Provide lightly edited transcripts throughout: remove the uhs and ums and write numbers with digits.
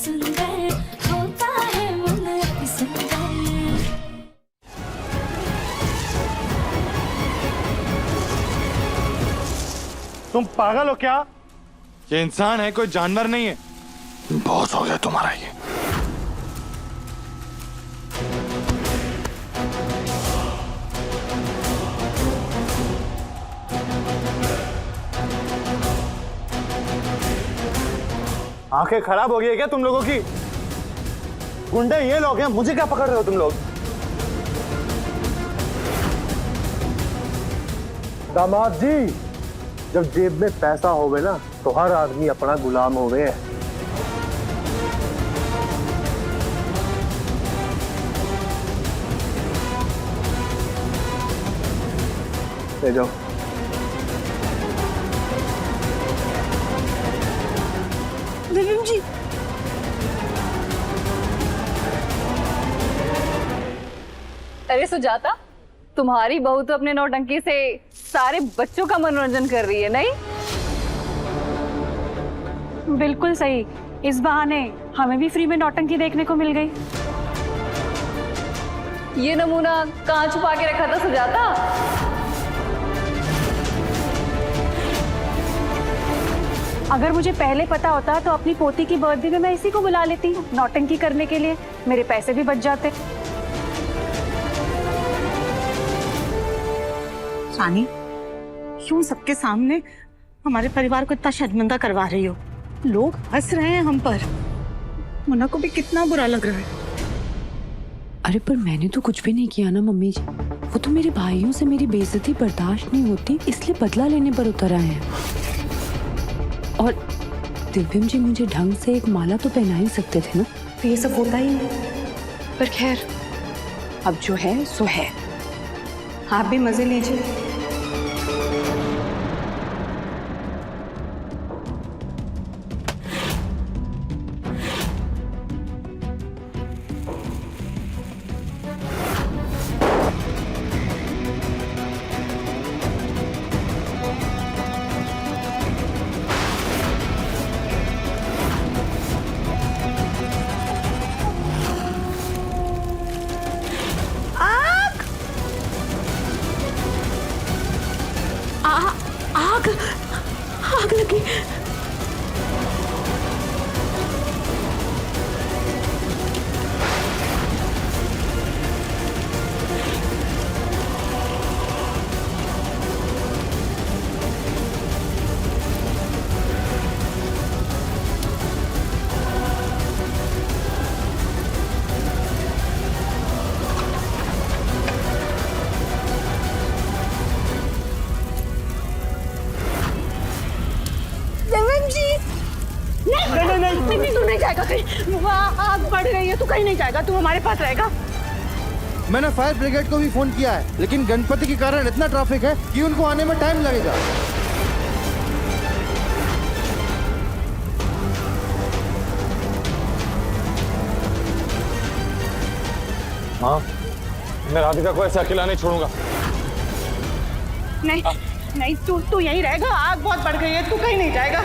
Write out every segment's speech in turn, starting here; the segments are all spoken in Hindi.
सुंदर होता है मन अति सुंदर। तुम पागल हो क्या? ये इंसान है, कोई जानवर नहीं है। बहुत हो गया तुम्हारा ये। आंखें खराब हो गई है क्या तुम लोगों की? गुंडे ये लोग हैं, मुझे क्या पकड़ रहे हो तुम लोग? दामाद जी, जब जेब में पैसा होवे ना तो हर आदमी अपना गुलाम होवे। ले जाओ। दिव्यम जी, अरे सुजाता, तुम्हारी बहू तो अपने नौटंकी से सारे बच्चों का मनोरंजन कर रही है, नहीं? बिल्कुल सही। इस बहाने हमें भी फ्री में नौटंकी देखने को मिल गई। ये नमूना कहाँ छुपा के रखा था सुजाता? अगर मुझे पहले पता होता तो अपनी पोती की बर्थडे में मैं इसी को बुला लेती नौटंकी करने के लिए, मेरे पैसे भी बच जाते। सानी, क्यों सबके सामने हमारे परिवार को इतना शर्मिंदा करवा रही हो? लोग हंस रहे हैं हम पर, मुन्ना को भी कितना बुरा लग रहा है। अरे पर मैंने तो कुछ भी नहीं किया ना मम्मी जी। वो तो मेरे भाइयों से मेरी बेइज्जती बर्दाश्त नहीं होती, इसलिए बदला लेने पर उतर आए हैं। और दिव्यम जी मुझे ढंग से एक माला तो पहना ही सकते थे ना। तो ये सब होता ही नहीं, पर खैर अब जो है सो है। आप भी मजे लीजिए। आग लगी। नहीं, तू नहीं जाएगा कहीं। वहाँ आग बढ़ रही है, तू कहीं नहीं जाएगा, तू हमारे पास रहेगा। मैंने फायर ब्रिगेड को भी फोन किया है, लेकिन गणपति के कारण इतना ट्रैफिक है कि उनको आने में टाइम लगेगा। हाँ, मैं राधिका को ऐसे अकेला नहीं छोड़ूंगा। नहीं नहीं, तू यहीं रहेगा। आग बहुत बढ़ गई है, तू कहीं नहीं जाएगा।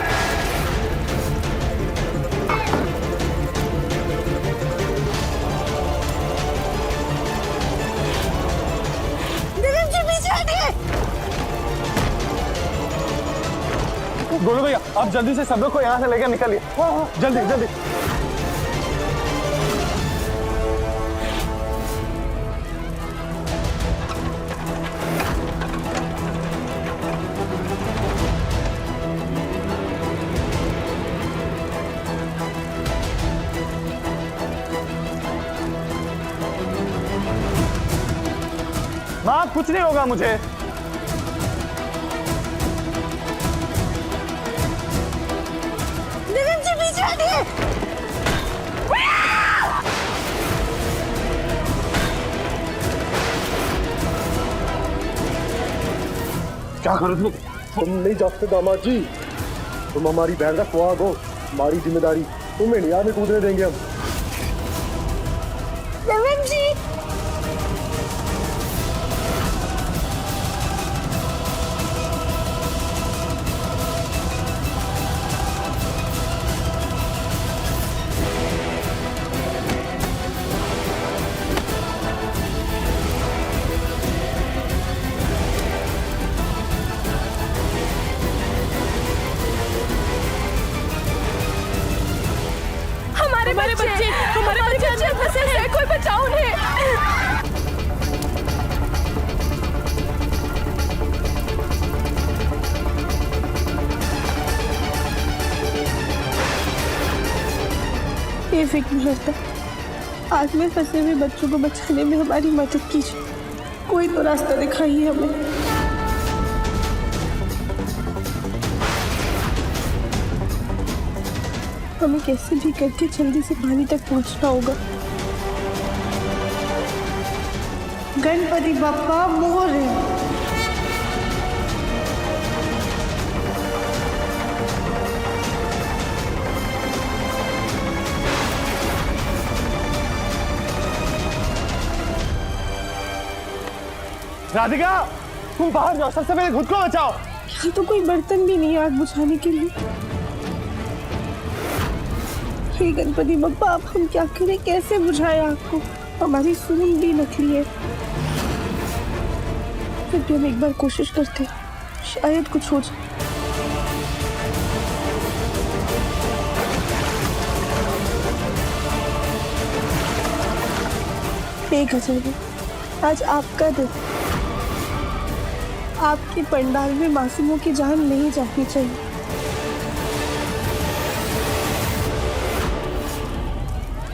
गोलू भैया, आप जल्दी से सब लोग को यहाँ से लेकर निकलिए। जल्दी जल्दी। माँ, कुछ नहीं होगा मुझे। क्या करो तुम नहीं जानते दामाद जी, तुम हमारी बहन का सुहाग हो, हमारी जिम्मेदारी तुम्हें नहीं आने कूदने देंगे हम। जी हमारे बच्चे अंदर फंसे हैं, कोई बचाओ उन्हें। बेफिक्र रहता, आग में फंसे हुए बच्चों को बचाने में हमारी मदद कीजिए, कोई तो रास्ता दिखाइए हमें। हमें कैसे भी करके जल्दी से पानी तक पहुंचना होगा। गणपति बप्पा मोरया। राधिका, तुम बाहर जाओ, सबसे पहले खुद को बचाओ। यहाँ तो कोई बर्तन भी नहीं है आग बुझाने के लिए। हे गणपति बप्पा, अब हम क्या करें, कैसे बुझाएं आग को? हमारी सूंड भी नकली है। फिर भी हम एक बार कोशिश करते हैं, शायद कुछ हो जाए। एक हजार, आज आपका दिन, आपके पंडाल में मासूमों की जान नहीं जानी चाहिए।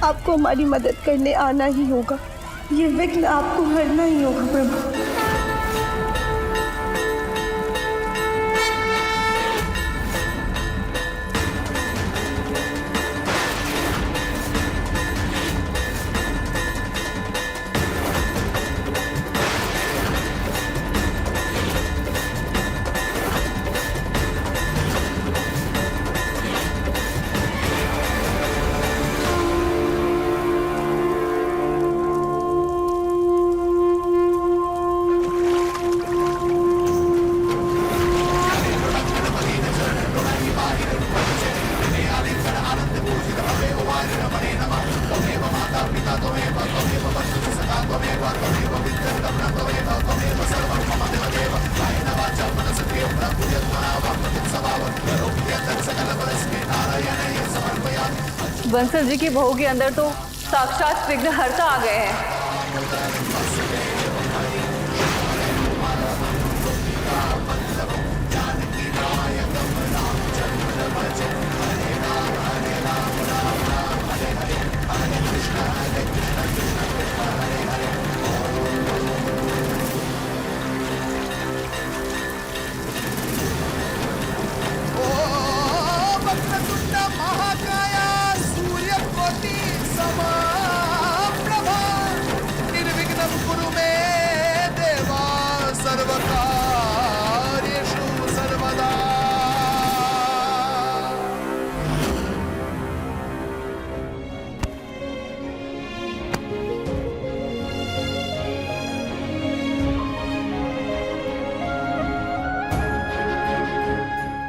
आपको हमारी मदद करने आना ही होगा, ये विघ्न आपको हरना ही होगा प्रभु। बंसल जी की बहू के अंदर तो साक्षात विघ्नहर्ता आ गए हैं।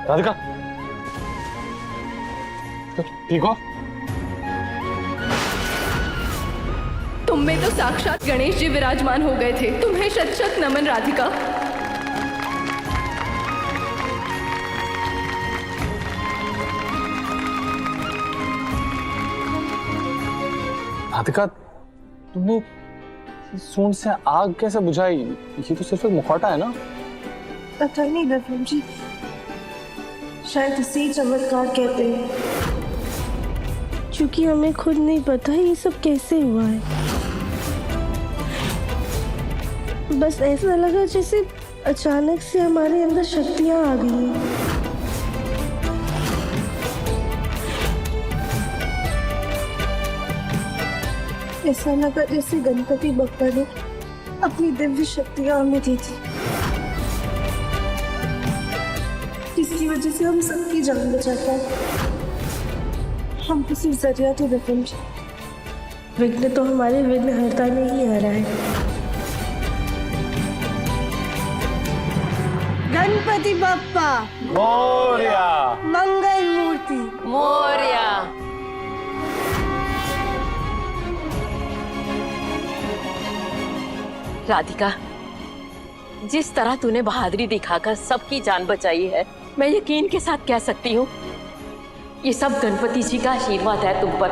राधिका, ठीक हो? तुम में तो साक्षात गणेश जी विराजमान हो गए थे। तुम्हें शत शत नमन राधिका। राधिका, तुमने सूंड से आग कैसे बुझाई? ये तो सिर्फ एक मुखौटा है ना? पता नहीं रफीम जी, शायद इसे चमत्कार कहते हैं, क्योंकि हमें खुद नहीं पता ये सब कैसे हुआ है। बस ऐसा लगा जैसे अचानक से हमारे अंदर शक्तियां आ गई हैं। ऐसा लगा जैसे गणपति बप्पा ने अपनी दिव्य शक्तियां हमें दी थी, जिसकी वजह से हम सबकी जान बचाता है। हम तो सिर्फ जरिया थे रफीम जी, विघ्न तो हमारे विघ्नहर्ता ने ही हरा है। गणपति बप्पा मोरया, मंगल मूर्ति मोरया। राधिका, जिस तरह तूने बहादुरी दिखाकर सबकी जान बचाई है, मैं यकीन के साथ कह सकती हूँ ये सब गणपति जी का आशीर्वाद है तुम पर।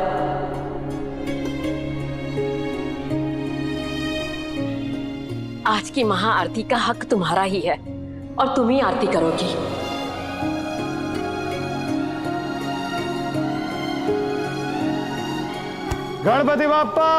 आज की महाआरती का हक तुम्हारा ही है और तुम ही आरती करोगी। गणपति बाप्पा।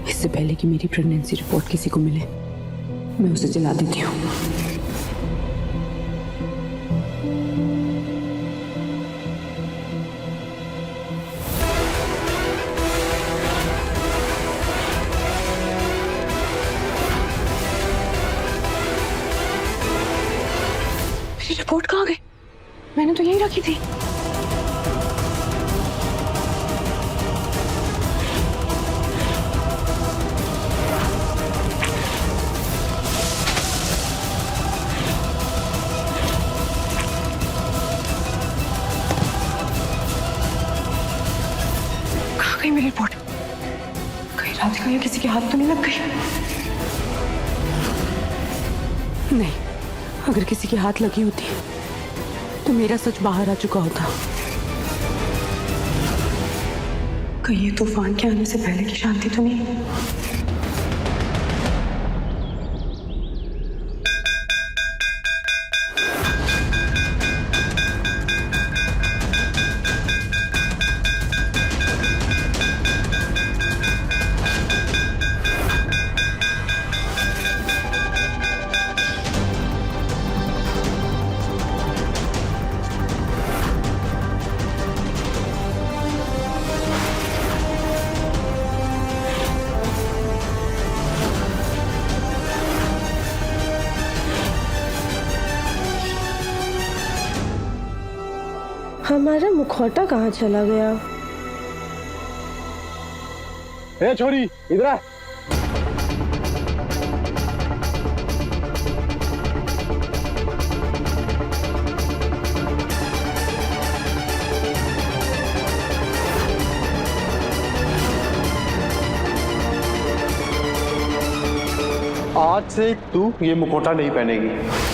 इससे पहले कि मेरी प्रेगनेंसी रिपोर्ट किसी को मिले, मैं उसे जला देती हूँ। मेरी रिपोर्ट कहाँ गई? मैंने तो यही रखी थी। मेरी रिपोर्ट कहीं राधिका या किसी के हाथ तो नहीं लग गई? नहीं, अगर किसी के हाथ लगी होती तो मेरा सच बाहर आ चुका होता। कहीं ये तूफान के आने से पहले की शांति तो नहीं? हमारा मुखौटा कहाँ चला गया? ए छोरी, इधर आ। आज से तू ये मुखौटा नहीं पहनेगी।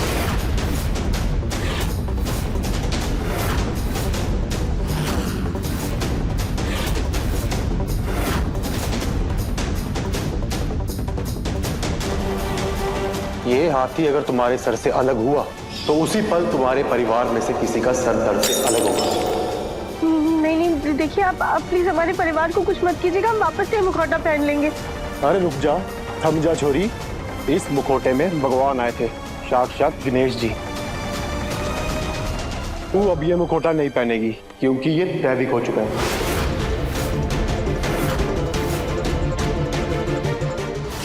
ये हाथी अगर तुम्हारे सर से अलग हुआ तो उसी पल तुम्हारे परिवार में से किसी का सर दर्द से अलग होगा। नहीं नहीं, देखिए आप प्लीज हमारे परिवार को कुछ मत कीजिएगा, हम वापस से मुखौटा पहन लेंगे। अरे रुक जा, थम जा छोरी। इस मुखौटे में भगवान आए थे, साक्षात गणेश जी। तू अब ये मुखौटा नहीं पहनेगी क्योंकि ये दैविक हो चुका है।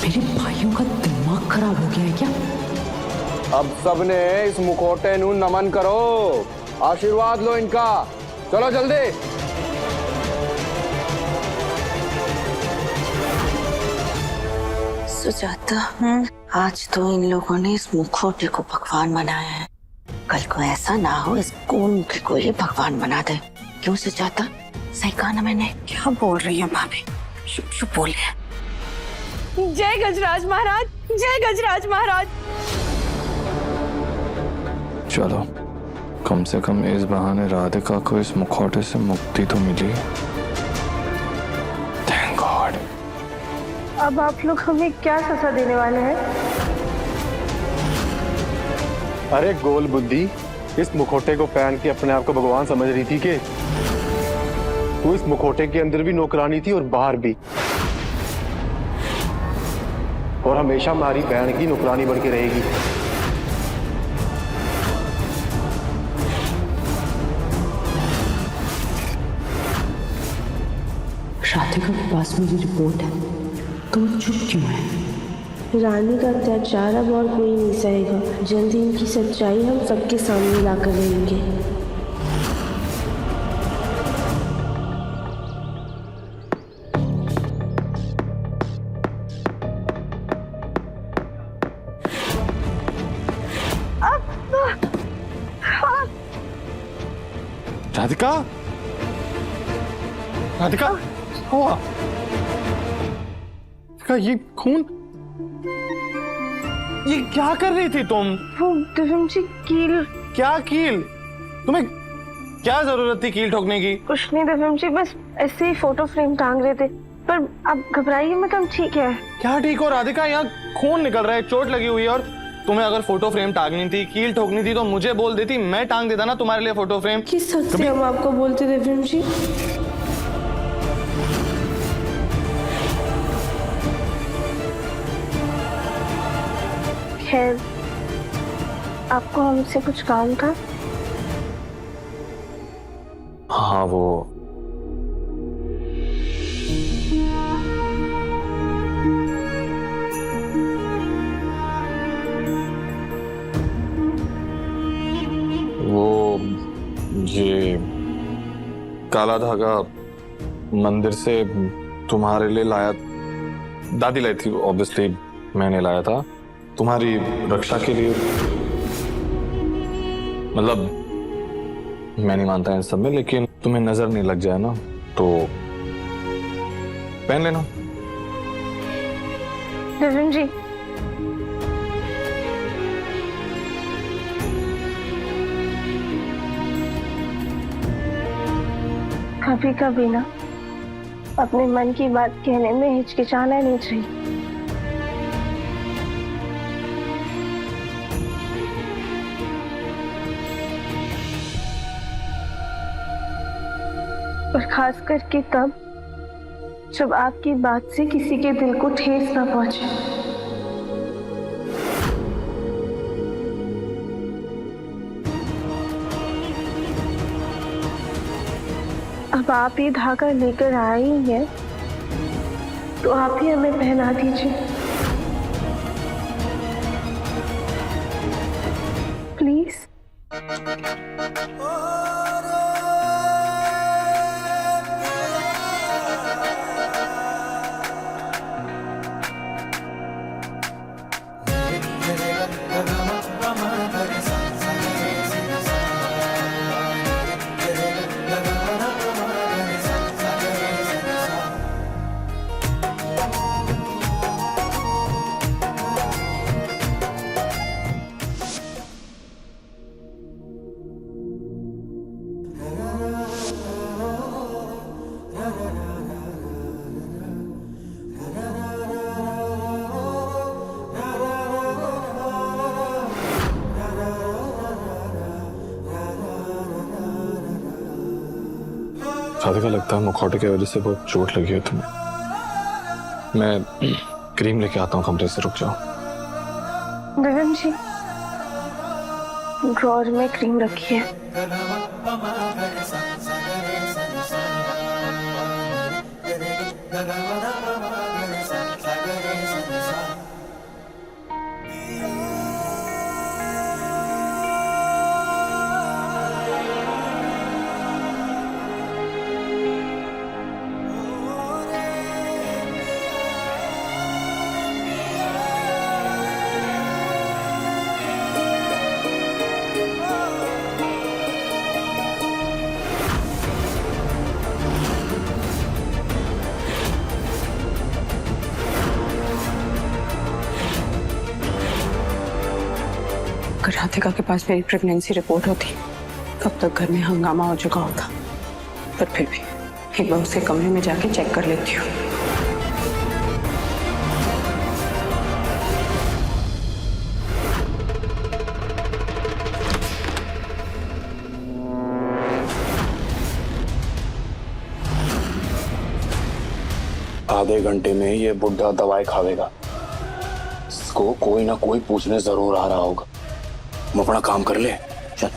मेरे भाइयों का दिमाग खराब हो गया है क्या? अब सबने इस मुखौटे नू नमन करो, आशीर्वाद लो इनका। चलो जल्दी। सुजाता, आज तो इन लोगों ने इस मुखौटे को भगवान बनाया है, कल को ऐसा ना हो इस मुखी को ही भगवान बना दे। क्यों सुजाता, सही कहा ना मैंने? क्या बोल रही है भाभी? चुप चुप बोले। जय गजराज महाराज, जय गजराज महाराज। चलो, कम से कम इस बहाने राधिका को इस मुखौटे से मुक्ति तो मिली। Thank God. अब आप लोग हमें क्या सजा देने वाले हैं? अरे गोल बुद्धि, इस मुखौटे को पहन के अपने आप को भगवान समझ रही थी कि तू इस मुखौटे के अंदर भी नौकरानी थी और बाहर भी, और हमेशा हमारी बहन की नौकरानी बन के रहेगी। राधिका के पास मेरी रिपोर्ट है, तो वो चुप क्यों है? रानी का अत्याचार अब और कोई नहीं सहेगा। जल्दी इनकी सच्चाई हम सबके सामने लाकर रहेंगे। राधिका, राधिका, हुआ? ये खून, ये क्या कर रही थी तुम? वो दिव्यम जी, कील। क्या कील? तुम्हें क्या जरूरत थी कील ठोकने की? कुछ नहीं दिव्यम जी, बस ऐसे ही फोटो फ्रेम टांग रहे थे। पर आप घबराइए मत, हम ठीक है। क्या ठीक हो राधिका? यहाँ खून निकल रहा है, चोट लगी हुई है, और तुम्हें अगर फोटो फ्रेम टांगनी थी, कील ठोकनी थी तो मुझे बोल देती, मैं टांग देता ना तुम्हारे लिए फोटो फ्रेम। किस हद से हम आपको बोलते दिव्यम जी? खैर, आपको हमसे कुछ काम था? हाँ, वो ये काला धागा मंदिर से तुम्हारे लिए लाया, दादी लाई थी, ऑब्वियसली मैंने लाया था तुम्हारी रक्षा के लिए। मतलब मैं नहीं मानता इन सब में, लेकिन तुम्हें नजर नहीं लग जाए ना तो पहन लेना। दिव्यम जी, कभी कभी ना अपने मन की बात कहने में हिचकिचाना नहीं चाहिए। और खास करके तब जब आपकी बात से किसी के दिल को ठेस ना पहुंचे। अब आप ये धागा लेकर आए ही हैं, तो आप ही हमें पहना दीजिए प्लीज। राधिका, लगता है मुखौटे की वजह से बहुत चोट लगी है तुम्हें। मैं क्रीम लेके आता हूँ कमरे से, रुक जाओ। गगन जी, ड्रॉर में क्रीम रखी है। अगर राधिका के पास मेरी प्रेगनेंसी रिपोर्ट होती कब तक घर में हंगामा हो चुका होता। पर फिर भी एक बार उसके कमरे में जाके चेक कर लेती हूँ। आधे घंटे में ये बुढ़ा दवाई खावेगा। इसको कोई ना कोई पूछने जरूर आ रहा होगा। तुम अपना काम कर ले, चल।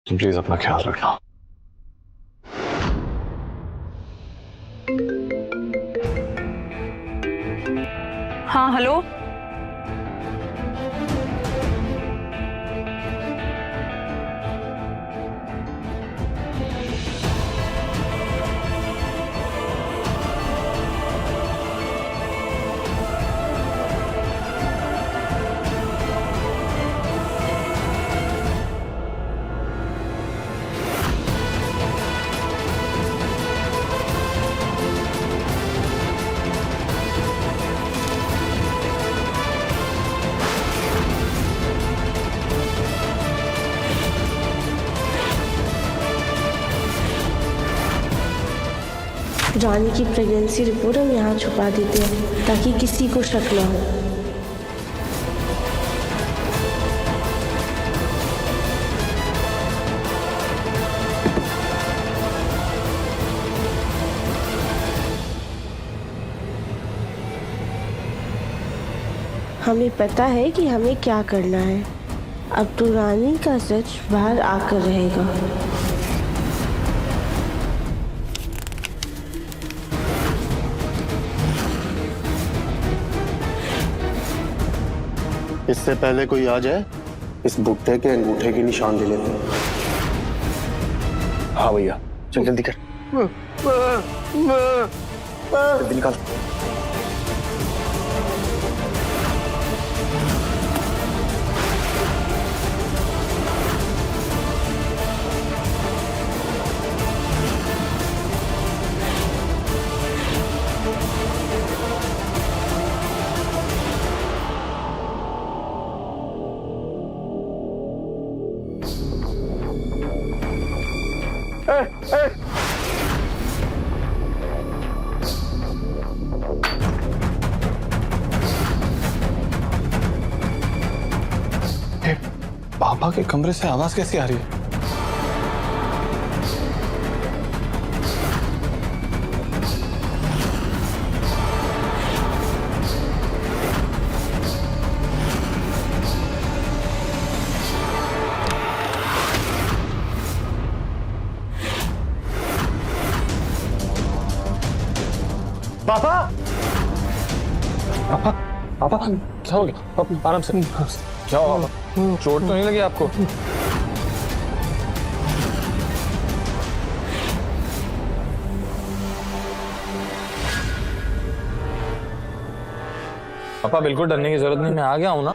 तुम प्लीज अपना ख्याल रखना। हाँ हेलो, रानी की प्रेगनेंसी रिपोर्ट हम यहाँ छुपा देते हैं ताकि किसी को शक न हो। हमें पता है कि हमें क्या करना है। अब तो रानी का सच बाहर आकर रहेगा। इससे पहले कोई आ जाए, इस बुट्टे के अंगूठे की निशान ले लेते हैं। हाँ भैया, चल जल्दी कर, जल्दी निकाल। पापा के कमरे से आवाज कैसी आ रही है? पापा पापा पापा क्या हो गया? पापा आराम से। क्या हुआ पापा? चोट तो नहीं लगी आपको? पापा बिल्कुल डरने की जरूरत नहीं, मैं आ गया हूं ना।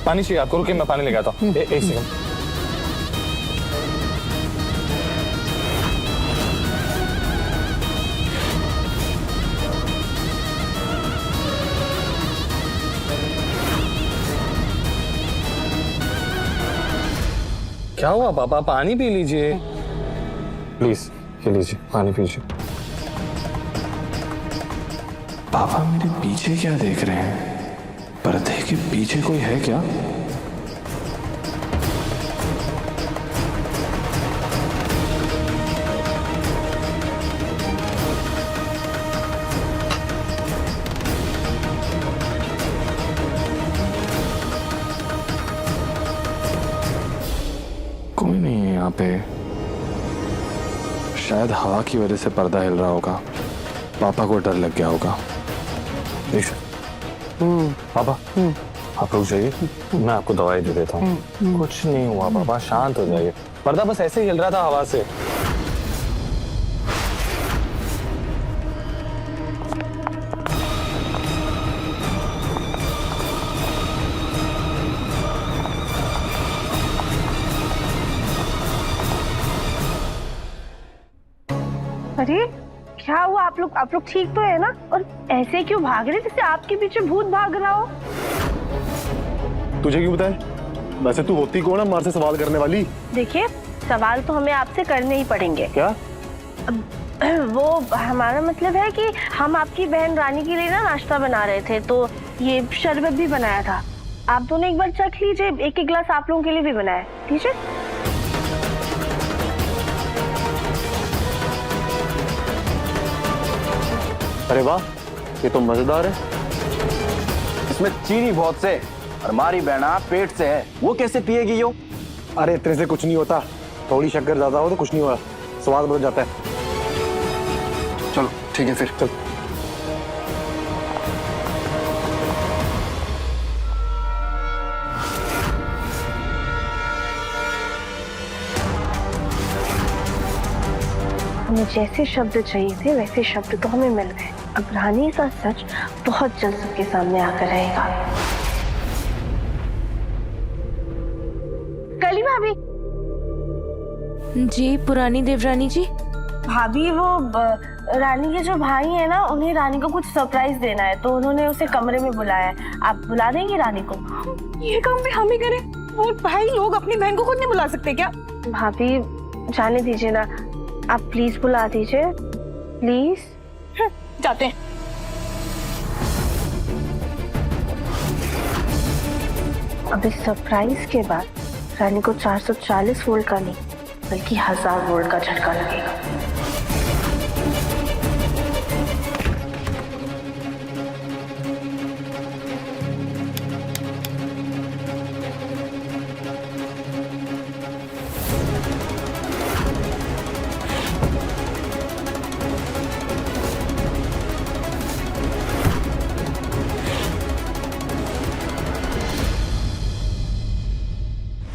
पानी चाहिए आपको? रुकिए मैं पानी लेके आता हूँ। एक सेकंड। क्या हुआ पापा? पानी पी लीजिए प्लीज, ये लीजिए पानी पीजिए। पापा मेरे पीछे क्या देख रहे हैं? पर्दे के पीछे कोई है क्या? कोई नहीं है यहाँ पे। शायद हवा की वजह से पर्दा हिल रहा होगा। पापा को डर लग गया होगा। पापा आप रुक जाइए, मैं आपको दवाई दे देता हूँ। कुछ नहीं हुआ पापा, शांत हो जाइए। पर्दा बस ऐसे ही हिल रहा था हवा से। अरे क्या हुआ? आप लोग ठीक तो है ना? और ऐसे क्यों भाग रहे जैसे आपके पीछे भूत भाग रहा हो? तुझे क्यों बताए? वैसे तू होती कौन है मार से सवाल करने वाली? देखिए, सवाल तो हमें आपसे करने ही पड़ेंगे। क्या? वो हमारा मतलब है कि हम आपकी बहन रानी के लिए ना नाश्ता बना रहे थे, तो ये शरबत भी बनाया था। आप दोनों एक बार चख लीजिए, एक गिलास आप लोगों के लिए भी बनाया। ठीक है? अरे वाह, ये तो मजेदार है। इसमें चीनी बहुत से और हमारी बहना पेट से है, वो कैसे पिएगी यो? अरे इतने से कुछ नहीं होता, थोड़ी शक्कर ज्यादा हो तो कुछ नहीं होगा, स्वाद बदल जाता है। चलो ठीक है फिर चल। हमें जैसे शब्द चाहिए थे वैसे शब्द तो हमें मिल गए। अब रानी का सच बहुत जल्द सबके सामने आकर रहेगा। कली भाभी। जी पुरानी देवरानी जी। भाभी वो रानी के जो भाई है ना, उन्हें रानी को कुछ सरप्राइज देना है, तो उन्होंने उसे कमरे में बुलाया है। आप बुला देंगे रानी को? ये काम भी हम ही करें? और भाई लोग अपनी बहन को खुद नहीं बुला सकते क्या? भाभी जाने दीजिए ना, आप प्लीज बुला दीजिए, प्लीज। जाते हैं। अब इस सरप्राइज के बाद रानी को 440 वोल्ट का नहीं बल्कि 1000 वोल्ट का झटका लगेगा।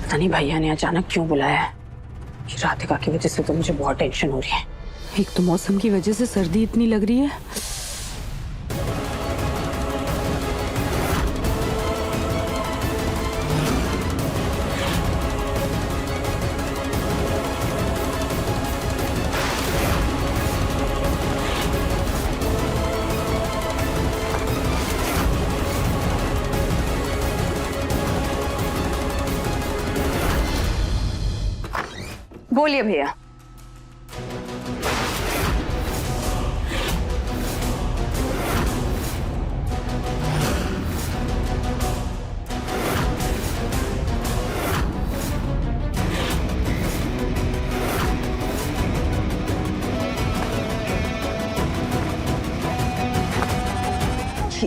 पता नहीं भैया ने अचानक क्यों बुलाया है। राधिका की वजह से तो मुझे बहुत टेंशन हो रही है। एक तो मौसम की वजह से सर्दी इतनी लग रही है। बोलिए भैया।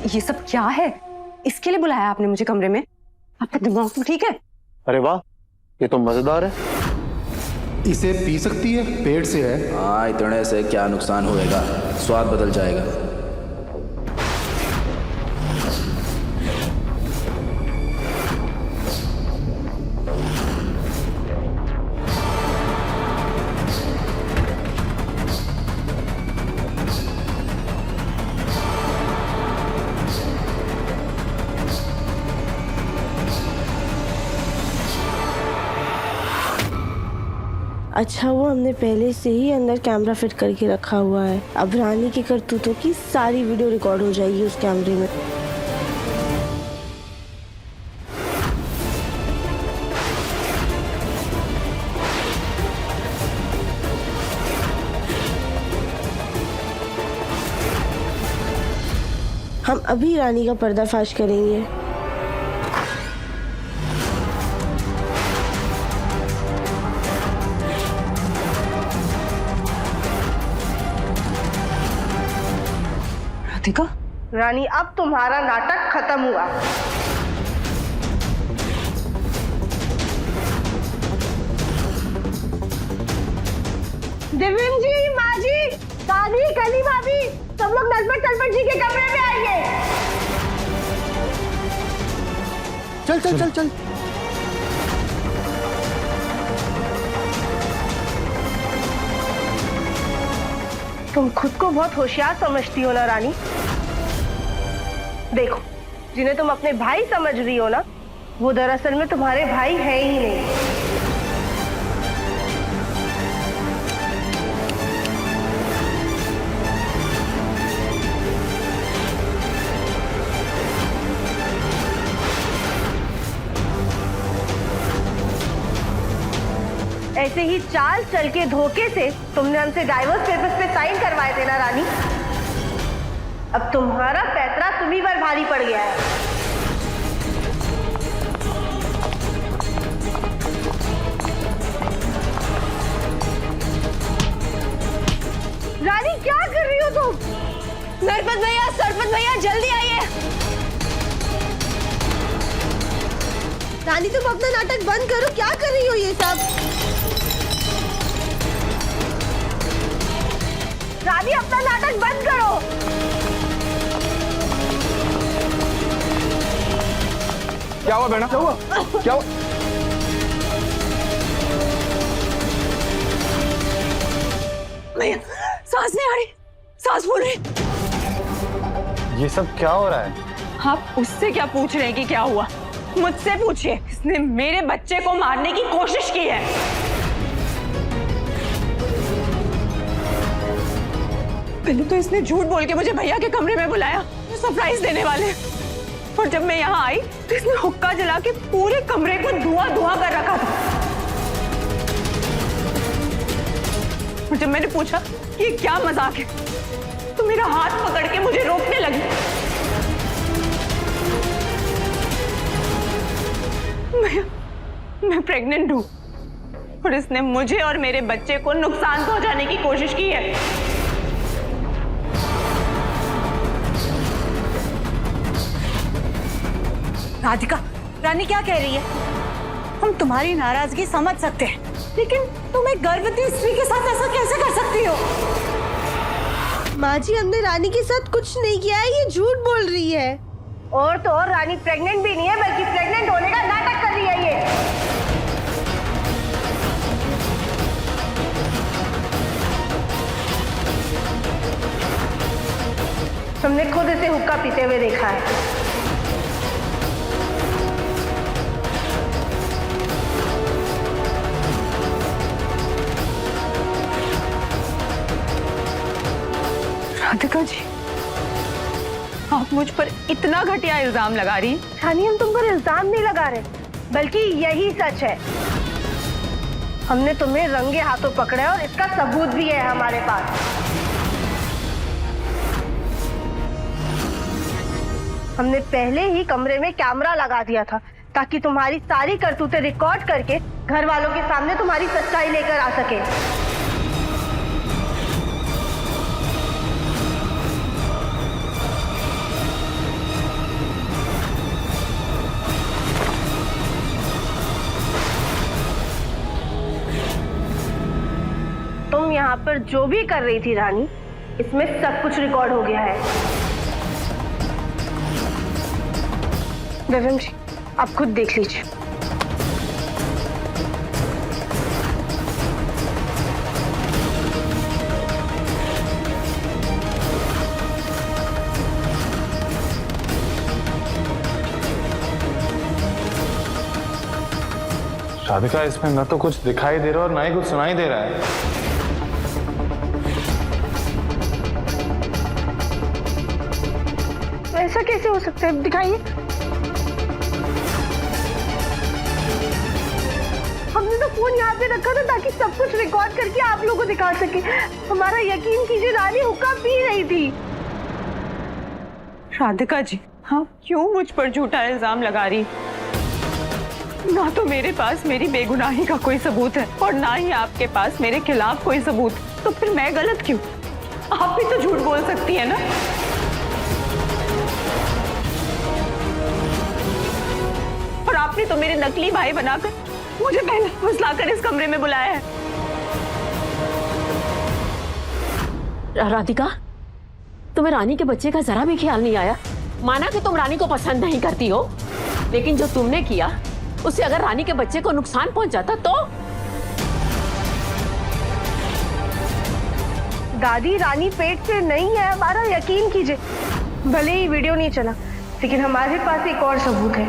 ये सब क्या है? इसके लिए बुलाया आपने मुझे कमरे में? आपका दिमाग तो ठीक है? अरे वाह, ये तो मजेदार है। इसे पी सकती है, पेट से है। हाँ, इतने से क्या नुकसान होएगा, स्वाद बदल जाएगा। अच्छा वो हमने पहले से ही अंदर कैमरा फिट करके रखा हुआ है। अब रानी की करतूतों की सारी वीडियो रिकॉर्ड हो जाएगी उस कैमरे में। हम अभी रानी का पर्दाफाश करेंगे। रानी, अब तुम्हारा नाटक खत्म हुआ। दिव्यम जी, माँ जी, दादी, कली भाभी, सब लोग नटबट जी के कमरे में आइए। चल चल चल चल। तुम खुद को बहुत होशियार समझती हो ना रानी। देखो, जिन्हें तुम अपने भाई समझ रही हो ना, वो दरअसल में तुम्हारे भाई है ही नहीं। ऐसे ही चाल चल के धोखे से तुमने हमसे डाइवोर्स पेपर्स पे साइन करवाए थे ना रानी। अब तुम्हारा पैतरा तुम्ही पर भारी पड़ गया है। रानी, क्या कर रही हो तुम? सरपत भैया जल्दी आइए। रानी, तुम अपना नाटक बंद करो। क्या कर रही हो ये सब? रानी, अपना नाटक बंद करो। क्या हुआ बेटा? क्या हुआ? क्या हुआ? भैया, सांस नहीं आ रही, सांस फूल रही। ये सब क्या हो रहा है? आप उससे क्या पूछ रहे हैं कि क्या हुआ? मुझसे पूछिए। इसने मेरे बच्चे को मारने की कोशिश की है। पहले तो इसने झूठ बोल के मुझे भैया के कमरे में बुलाया, सरप्राइज देने वाले। और जब मैं यहाँ आई तो इसने हुक्का जला के पूरे कमरे को धुआं कर रखा था। और जब मैंने पूछा कि ये क्या मजाक है, तो मेरा हाथ पकड़ के मुझे रोकने लगी। मैं प्रेग्नेंट हूँ और इसने मुझे और मेरे बच्चे को नुकसान पहुंचाने की कोशिश की है। राधिका, रानी क्या कह रही है? हम तुम्हारी नाराजगी समझ सकते हैं, लेकिन तुम एक गर्भवती स्त्री के साथ ऐसा कैसे कर सकती हो? माँ जी, हमने रानी के साथ कुछ नहीं किया है, ये झूठ बोल रही है। और तो और रानी प्रेग्नेंट भी नहीं है, बल्कि प्रेग्नेंट होने का नाटक कर रही है ये। हमने खुद इसे हुक्का पीते हुए देखा है। राधिका जी, आप मुझ पर इतना घटिया इल्जाम लगा रही। रानी, हम तुम पर इल्जाम नहीं लगा रहे, बल्कि यही सच है। हमने तुम्हें रंगे हाथों पकड़ा है और इसका सबूत भी है हमारे पास। हमने पहले ही कमरे में कैमरा लगा दिया था ताकि तुम्हारी सारी करतूतें रिकॉर्ड करके घर वालों के सामने तुम्हारी सच्चाई लेकर आ सके। यहाँ पर जो भी कर रही थी रानी, इसमें सब कुछ रिकॉर्ड हो गया है। विविम जी, आप खुद देख लीजिए। राधिका, इसमें न तो कुछ दिखाई दे रहा और ना ही कुछ सुनाई दे रहा है। ऐसा कैसे हो सकता है? दिखाइए। हमने तो फोन यहाँ पे रखा था ताकि सब कुछ रिकॉर्ड करके आप लोगों को दिखा सके। हमारा यकीन कीजिए, रानी हुक्का पी रही थी। राधिका जी, हाँ, क्यों मुझ पर झूठा इल्जाम लगा रही? ना तो मेरे पास मेरी बेगुनाही का कोई सबूत है और ना ही आपके पास मेरे खिलाफ कोई सबूत। तो फिर मैं गलत क्यों? आप भी तो झूठ बोल सकती है ना। और आपने तो मेरे नकली भाई बनाकर मुझे पहले फुसलाकर इस कमरे में बुलाया है। राधिका, तुम्हें रानी के बच्चे का जरा भी ख्याल नहीं आया? माना कि तुम रानी को पसंद नहीं करती हो, लेकिन जो तुमने किया उससे अगर रानी के बच्चे को नुकसान पहुंच जाता तो? दादी, रानी पेट से नहीं है, हमारा यकीन कीजिए। भले ही वीडियो नहीं चला, लेकिन हमारे पास एक और सबूत है।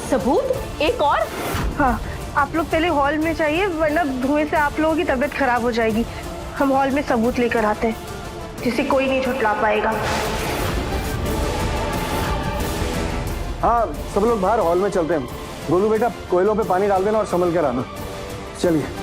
सबूत? एक और? हाँ, आप लोग पहले हॉल में चाहिए, वरना धुएं से आप लोगों की तबीयत खराब हो जाएगी। हम हॉल में सबूत लेकर आते हैं जिसे कोई नहीं झुठला पाएगा। हाँ, सब लोग बाहर हॉल में चलते हैं। गोलू बेटा, कोयलों पे पानी डाल देना और संभल कर आना। चलिए।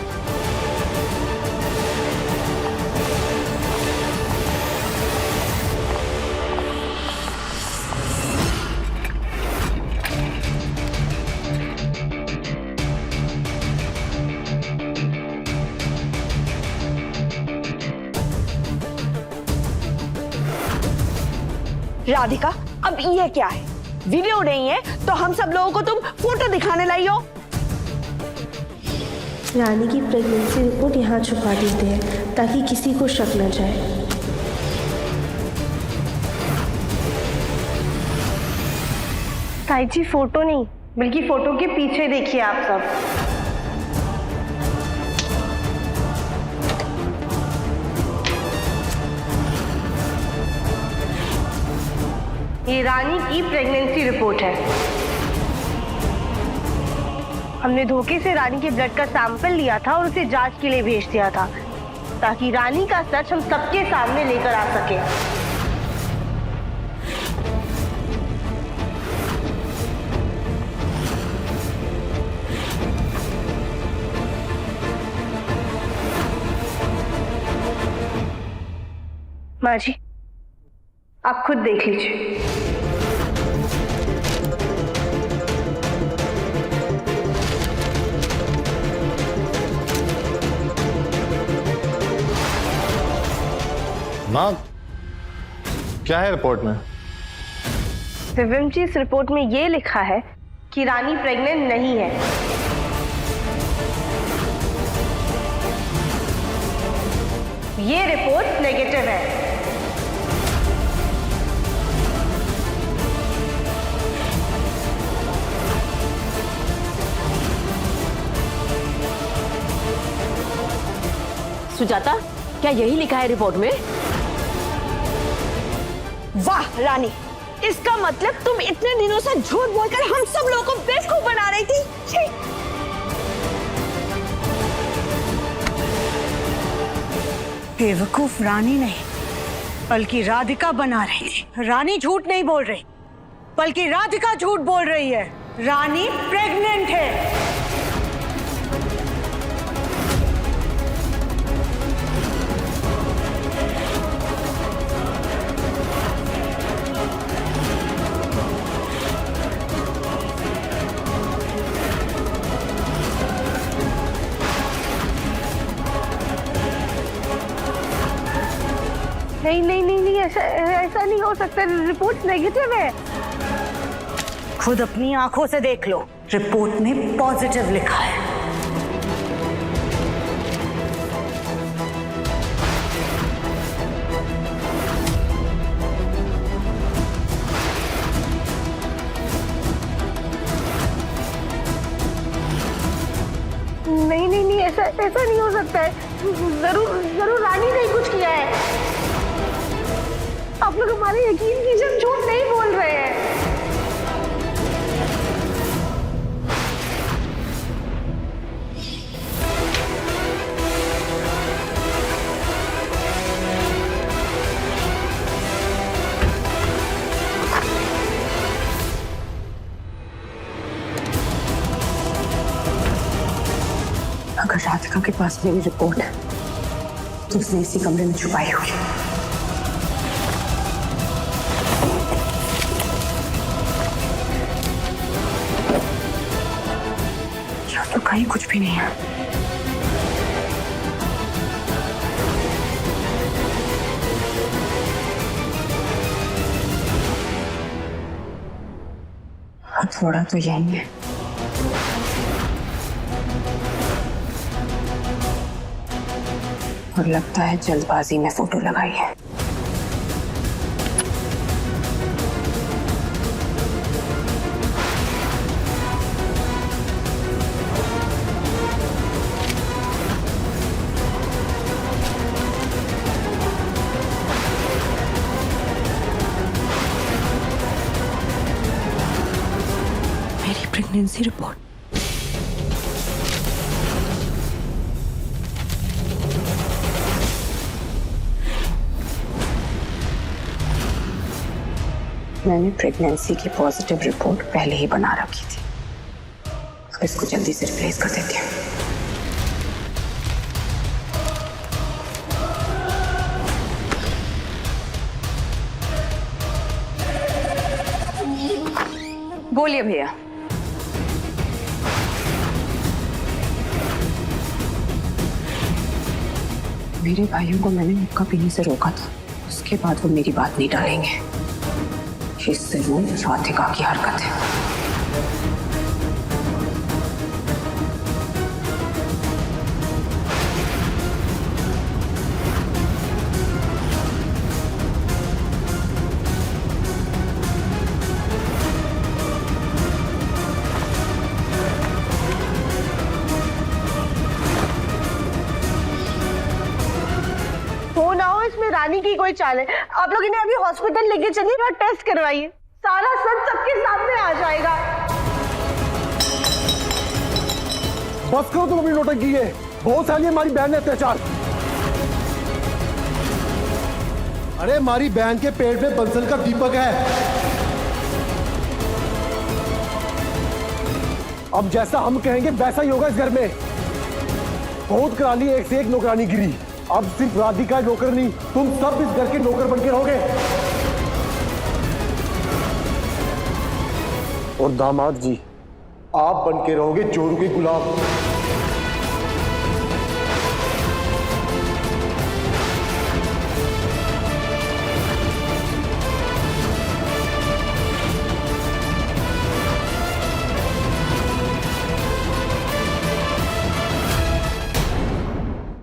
राधिका, अब ये क्या है? वीडियो नहीं है तो हम सब लोगों को तुम फोटो दिखाने लाई हो। रानी की प्रेगनेंसी रिपोर्ट यहाँ छुपा देते हैं ताकि किसी को शक न जाए। ताई जी, फोटो नहीं बल्कि फोटो के पीछे देखिए आप सब। ये रानी की प्रेगनेंसी रिपोर्ट है। हमने धोखे से रानी के ब्लड का सैंपल लिया था और उसे जांच के लिए भेज दिया था ताकि रानी का सच हम सबके सामने लेकर आ सके। माँ जी, आप खुद देख लीजिए। माँ, क्या है रिपोर्ट में? विविम जी, इस रिपोर्ट में ये लिखा है कि रानी प्रेग्नेंट नहीं है। ये रिपोर्ट नेगेटिव है। सुजाता, क्या यही लिखा है रिपोर्ट में? वाह रानी, इसका मतलब तुम इतने दिनों से झूठ बोलकर हम सब लोगों को बेवकूफ बना रही थी। छी! बेवकूफ रानी नहीं बल्कि राधिका बना रही थी। रानी झूठ नहीं बोल रही बल्कि राधिका झूठ बोल रही है। रानी प्रेग्नेंट है। नहीं नहीं नहीं नहीं, ऐसा नहीं हो सकता। रिपोर्ट नेगेटिव है। खुद अपनी आंखों से देख लो, रिपोर्ट में पॉजिटिव लिखा है। नहीं नहीं नहीं, ऐसा ऐसा नहीं हो सकता है। जरूर जरूर रानी ने ही कुछ किया है। आप लोग हमारे यकीन कीजिए, हम झूठ नहीं बोल रहे हैं। अगर राधिका के पास मेरी रिपोर्ट है तो उसने इसी कमरे में छुपाई होगी। या तो कहीं कुछ भी नहीं है। थोड़ा तो यही है। और लगता है जल्दबाजी में फोटो लगाई है। मेरी प्रेगनेंसी रिपोर्ट। मैंने प्रेगनेंसी की पॉजिटिव रिपोर्ट पहले ही बना रखी थी। अब इसको जल्दी से रिप्लेस कर देती हूँ। बोलिए भैया। मेरे भाइयों को मैंने हुक्का पीने से रोका था, उसके बाद वो मेरी बात नहीं टालेंगे। ये जरूर राधिका की हरकत है। हो ना हो, इसमें रानी की कोई चाल है। आप लोग इन्हें अभी हॉस्पिटल लेके चलिए और टेस्ट करवाइए। सारा सच सबके सामने आ जाएगा। बस करो तुम अपनी नौटंकी है। बहुत सारी हमारी बहन ने अत्याचार। अरे हमारी बहन के पेट में बंसल का दीपक है। अब जैसा हम कहेंगे वैसा ही होगा इस घर में। बहुत कराली, एक से एक नौकरानी गिरी। अब सिर्फ राधिका नौकर नहीं, तुम सब इस घर के नौकर बन के रहोगे। और दामाद जी, आप बन के रहोगे जोरू के गुलाम।